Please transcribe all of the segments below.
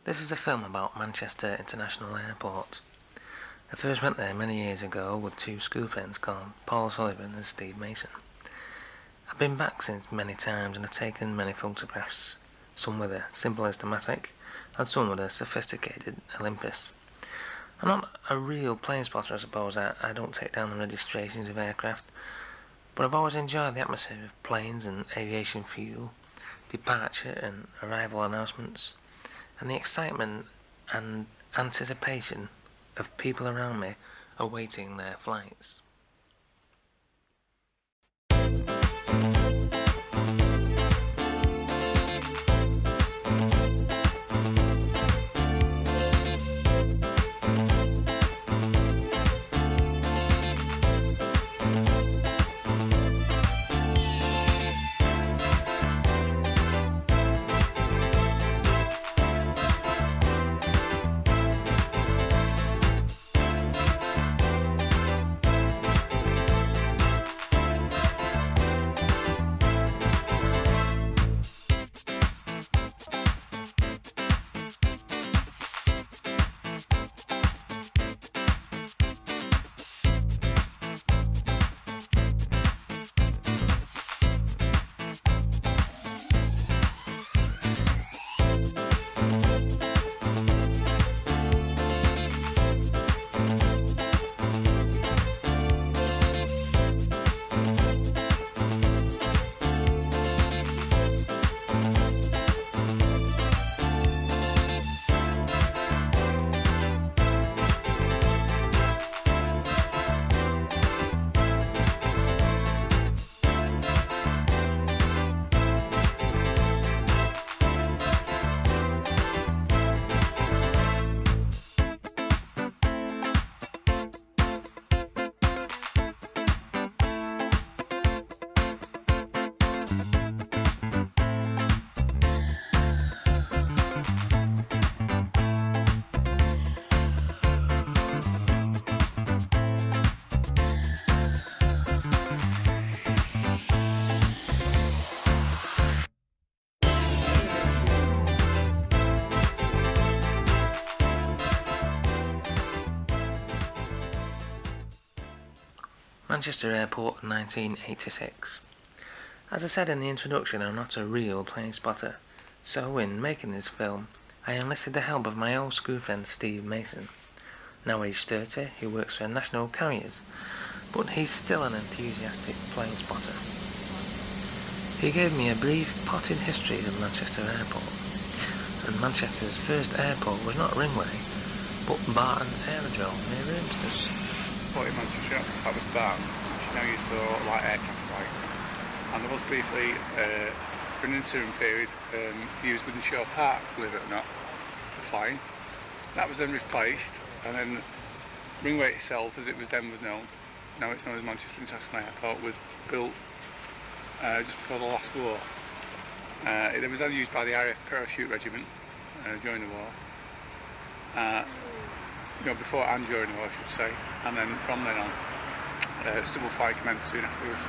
This is a film about Manchester International Airport. I first went there many years ago with two school friends called Paul Sullivan and Steve Mason. I've been back since many times and have taken many photographs, some with a simple Instamatic and some with a sophisticated Olympus. I'm not a real plane spotter, I suppose. I don't take down the registrations of aircraft, but I've always enjoyed the atmosphere of planes and aviation fuel, departure and arrival announcements, and the excitement and anticipation of people around me awaiting their flights. Manchester Airport 1986. As I said in the introduction, I'm not a real plane spotter, so in making this film I enlisted the help of my old school friend Steve Mason, now aged 30, who works for National Carriers, but he's still an enthusiastic plane spotter. He gave me a brief potted history of Manchester Airport, and Manchester's first airport was not Ringway, but Barton Aerodrome near Irmston. In Manchester, that was that, which is now used for light aircraft flight. And there was briefly, for an interim period, used Wythenshawe Park, believe it or not, for flying. That was then replaced, and then Ringway itself, as it was then was known, now it's known as Manchester International Airport, was built just before the last war. It was then used by the RAF Parachute Regiment during the war. Before and during the war, I should say, and then from then on, civil flight commenced soon afterwards.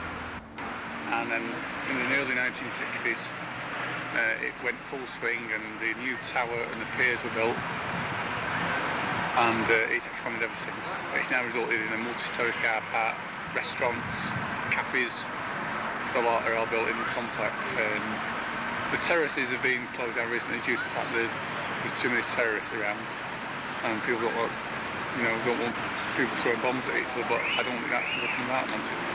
And then in the early 1960s, it went full swing, and the new tower and the piers were built, and it's expanded ever since. It's now resulted in a multi-storey car park, restaurants, cafes, the lot are all built in the complex. The terraces have been closed down recently due to the fact that there's too many terrorists around. And people don't want people throwing bombs at each other, but I don't think that's looking that Manchester.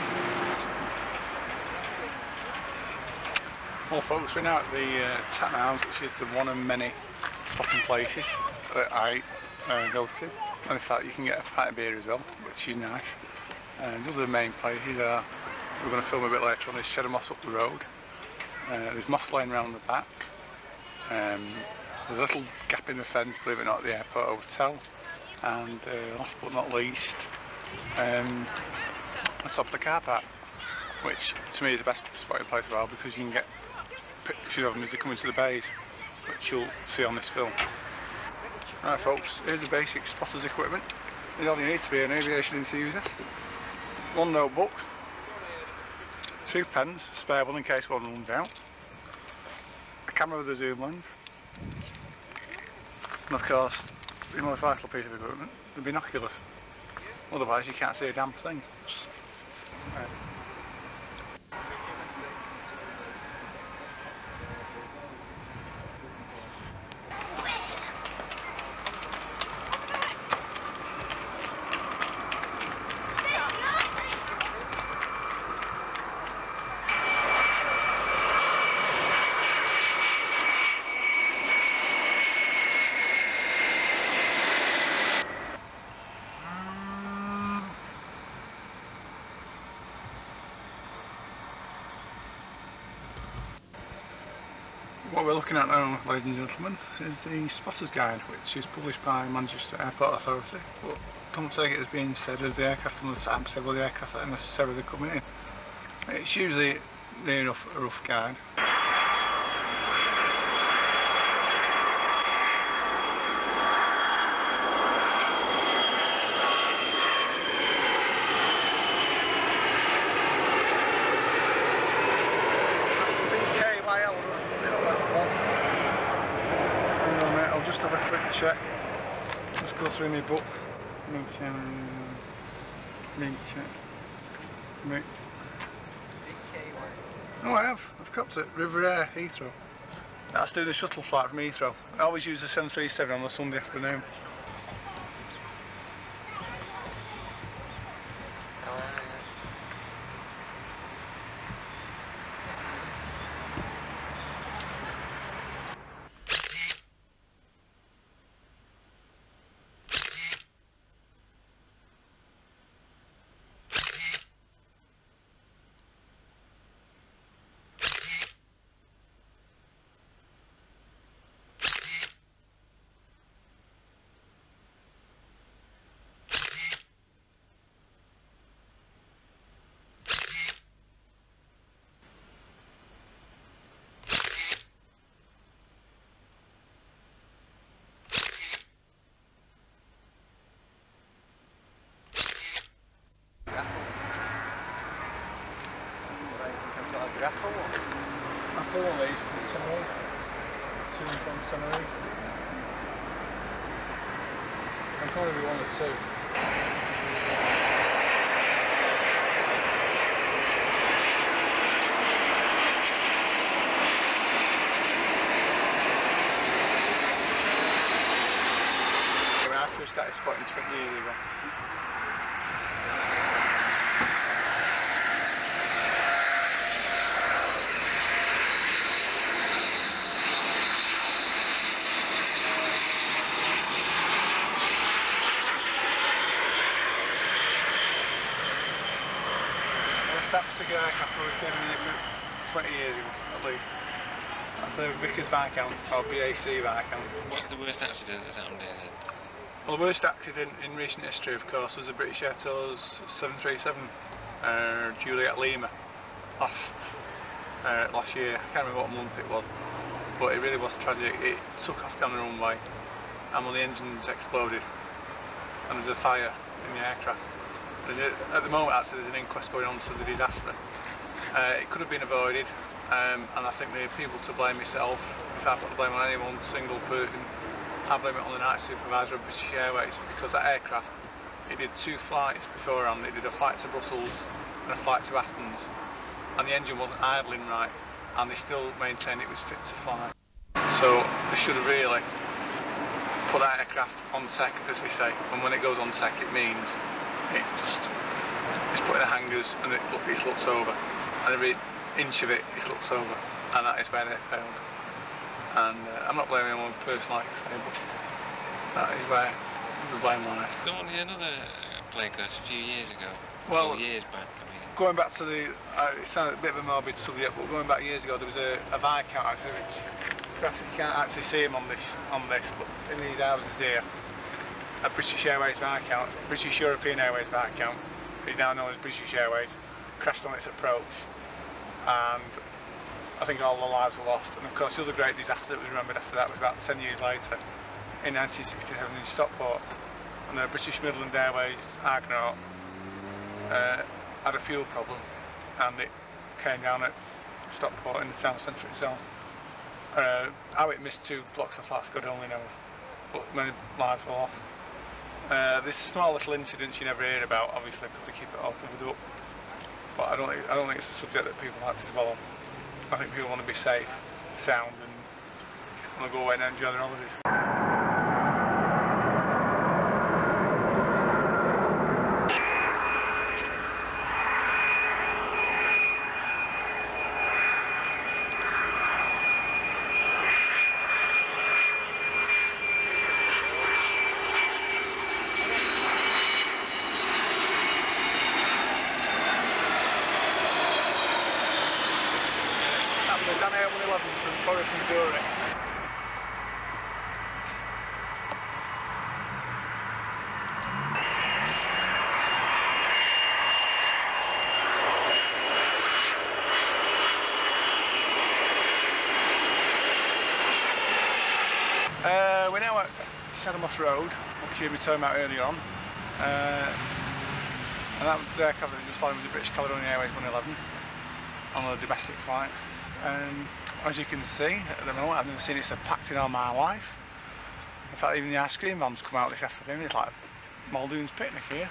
Well folks, we're now at the Tatton Arms, which is the one of many spotting places that I go to. And in fact you can get a pint of beer as well, which is nice. And the other main places are, we're going to film a bit later on, is Cheddar Moss up the road. There's Moss Lane round the back. There's a little gap in the fence, believe it or not, at the airport hotel. And last but not least, the top of the car park, which to me is the best spotting place of all, because you can get pictures of them as they come into the bays, which you'll see on this film. Right folks, here's the basic spotter's equipment. Here's all you need to be an aviation enthusiast. One notebook, 2 pens, spare one in case one runs out, a camera with a zoom lens, And of course, the most vital piece of equipment, the binoculars. Otherwise you can't see a damn thing. Right. What we're looking at now, ladies and gentlemen, is the Spotter's Guide, which is published by Manchester Airport Authority, but don't take it as being said of the aircraft on the timetable of the aircraft that are necessarily coming in. It's usually near enough a rough guide. I'll just have a quick check. Just go through my book. Oh, I have. I've copped it. River Air, Heathrow. That's doing a shuttle flight from Heathrow. I always use the 737 on a Sunday afternoon. I pull all these from Tenerife. To and from Tenerife. I'll probably be one or two. I first started spotting 20 years ago. That particular aircraft we came in here for 20 years ago, at least. That's the Vickers Viscount, or BAC Viscount. What's the worst accident that's happened here then? Well, the worst accident in recent history, of course, was the British Airtours 737 Juliet Lima last year. I can't remember what month it was, but it really was tragic. It took off down the runway and one of the engines exploded and there was a fire in the aircraft. At the moment, actually, there's an inquest going on to the disaster. It could have been avoided, and I think the people to blame myself. If I put the blame on any one single person, I blame it on the night supervisor of British Airways, because that aircraft, it did 2 flights beforehand. It did a flight to Brussels and a flight to Athens, and the engine wasn't idling right, and they still maintained it was fit to fly. So they should have really put that aircraft on tech, as we say, and when it goes on tech, it means it's put in the hangars and it looks over, and every inch of it looks over, and that is where they failed. And I'm not blaming one person, like I say, but that is where the blame lies. There was another plane crash a few years ago. Well, years back, I mean. Going back to the, it sounds a bit of a morbid subject, but going back years ago, there was a Viscount actually, which perhaps you can't actually see him on this, but in these houses here, a British Airways Viscount, British European Airways Viscount, is now known as British Airways, crashed on its approach, and I think all the lives were lost. And of course the other great disaster that was remembered after that was about 10 years later, in 1967 in Stockport, and the British Midland Airways Argonaut had a fuel problem, and it came down at Stockport in the town centre itself. How it missed 2 blocks of flats, God only knows. but many lives were lost. There's small little incidents you never hear about, obviously, because they keep it all covered up. But I don't think it's a subject that people like to dwell on. I think people want to be safe, sound, and want to go away and enjoy their holidays. Down here 111 from Forest, Missouri. We're now at Shadowmoss Road, which you were talking about earlier on. And that aircraft that just flying was a British Caledonian Airways 111 on a domestic flight. As you can see, at the moment I've never seen it so packed in all my life. In fact, even the ice cream vans come out this afternoon. It's like Muldoon's picnic here.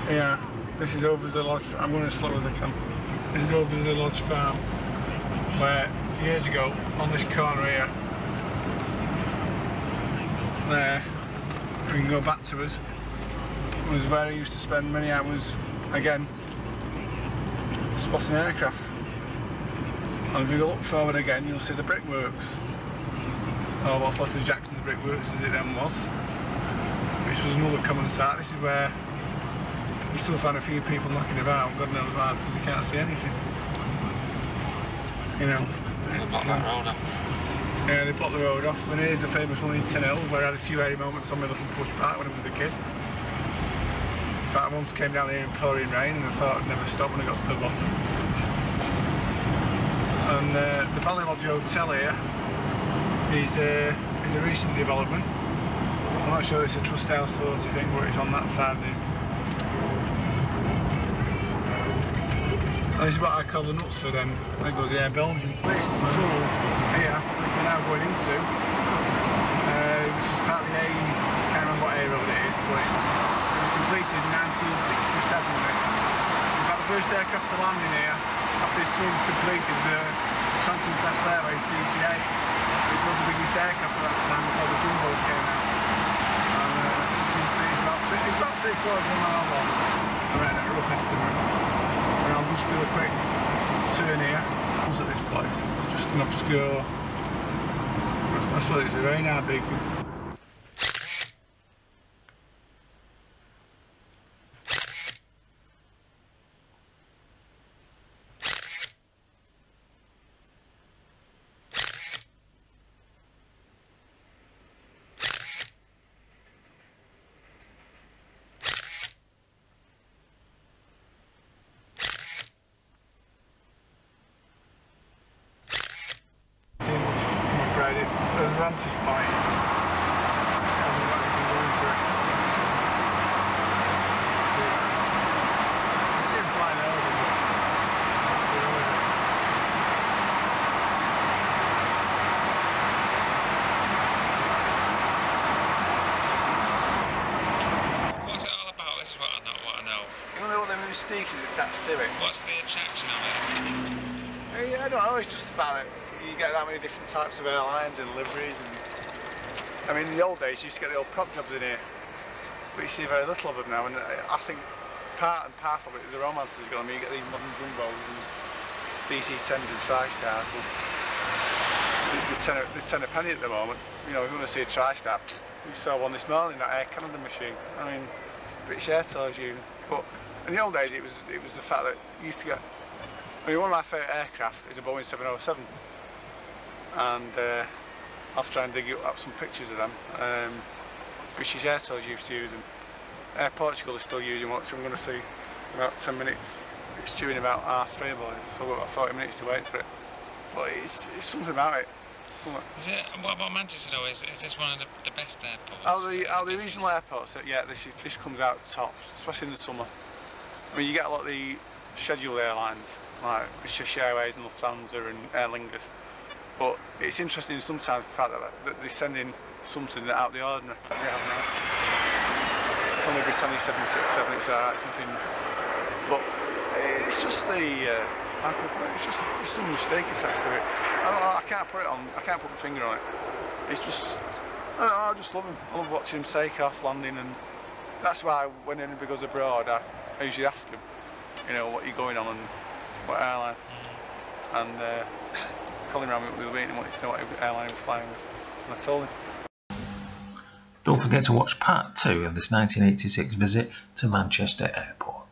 Yeah, this is Oversley Lodge. I'm going as slow as I can. This is Oversley Lodge Farm, where years ago, on this corner here, there, we can go back to us, was where I used to spend many hours, again, spotting aircraft. And if you look forward again, you'll see the brickworks, or what's left of Jackson's brickworks as it then was, which was another common site. This is where you still find a few people knocking about, God knows why, because you can't see anything. You know, it's, yeah, they blocked the road off. And here's the famous one in Tin Hill, where I had a few airy moments on my little push bike when I was a kid. In fact, I once came down here in pouring rain and I thought I'd never stop when I got to the bottom. And the Valley Lodge Hotel here is a recent development. I'm not sure it's a Trust House 40 thing, but it's on that side there. And this is what I call the Knutsford end. That goes the Air Belgium. This tunnel here, which we're now going into, which is part of the A, I can't remember what A road it is, but it was completed in 1967 this. In fact, the first aircraft to land in here after this tunnel was completed was Transinternational Airways DCA, which was the biggest aircraft at that time before the Jumbo came out. And as you can see, it's about 3/4 of a mile long. I reckon at a rough estimate. And I'll just do a quick turn here. What's at this place? It's just an obscure, I suppose it's a radar beacon. The vantage point hasn't got anything going for it. You see him flying over, but that's the only thing. What's it all about? This is what I know. You know what the mystique is attached to it? What's the attraction of it? I don't know, it's just about it. You get that many different types of airlines and liveries, and I mean, in the old days you used to get the old prop jobs in here, but you see very little of them now. And I think part and parcel of it, the romance is going to be you get these modern Jumbos and DC-10s and TriStars, but they're 10 a penny at the moment. You know, if you want to see a TriStar, we saw one this morning, that Air Canada machine. I mean, British Airtel's unit. But in the old days, it was the fact that you used to get. I mean, one of my favourite aircraft is a Boeing 707. And I'll try and dig up some pictures of them. British Airtel's used to use them. Air Portugal is still using one, so I'm going to see in about 10 minutes. It's due in about 3:30, boys, so I've got about 40 minutes to wait for it. But it's something about it. Is it? What about Manchester though? Is this one of the best airports? Out of the regional airports, yeah, this comes out tops, especially in the summer. I mean, you get a lot of the scheduled airlines, like British Airways and Lufthansa and Aer Lingus. But it's interesting sometimes the fact that they send in something out of the ordinary. It's only Britannia 767, it's alright, something. But it's just it's just some mistake attached to it. I can't put it on. I can't put my finger on it. It's just, I don't know. I just love him. I love watching him take off, landing, and that's why when anybody goes abroad, I usually ask him, you know, what you're going on and what airline. And Colin ran with me and wanted to know what airline he was flying with, and I told him. Don't forget to watch part 2 of this 1986 visit to Manchester Airport.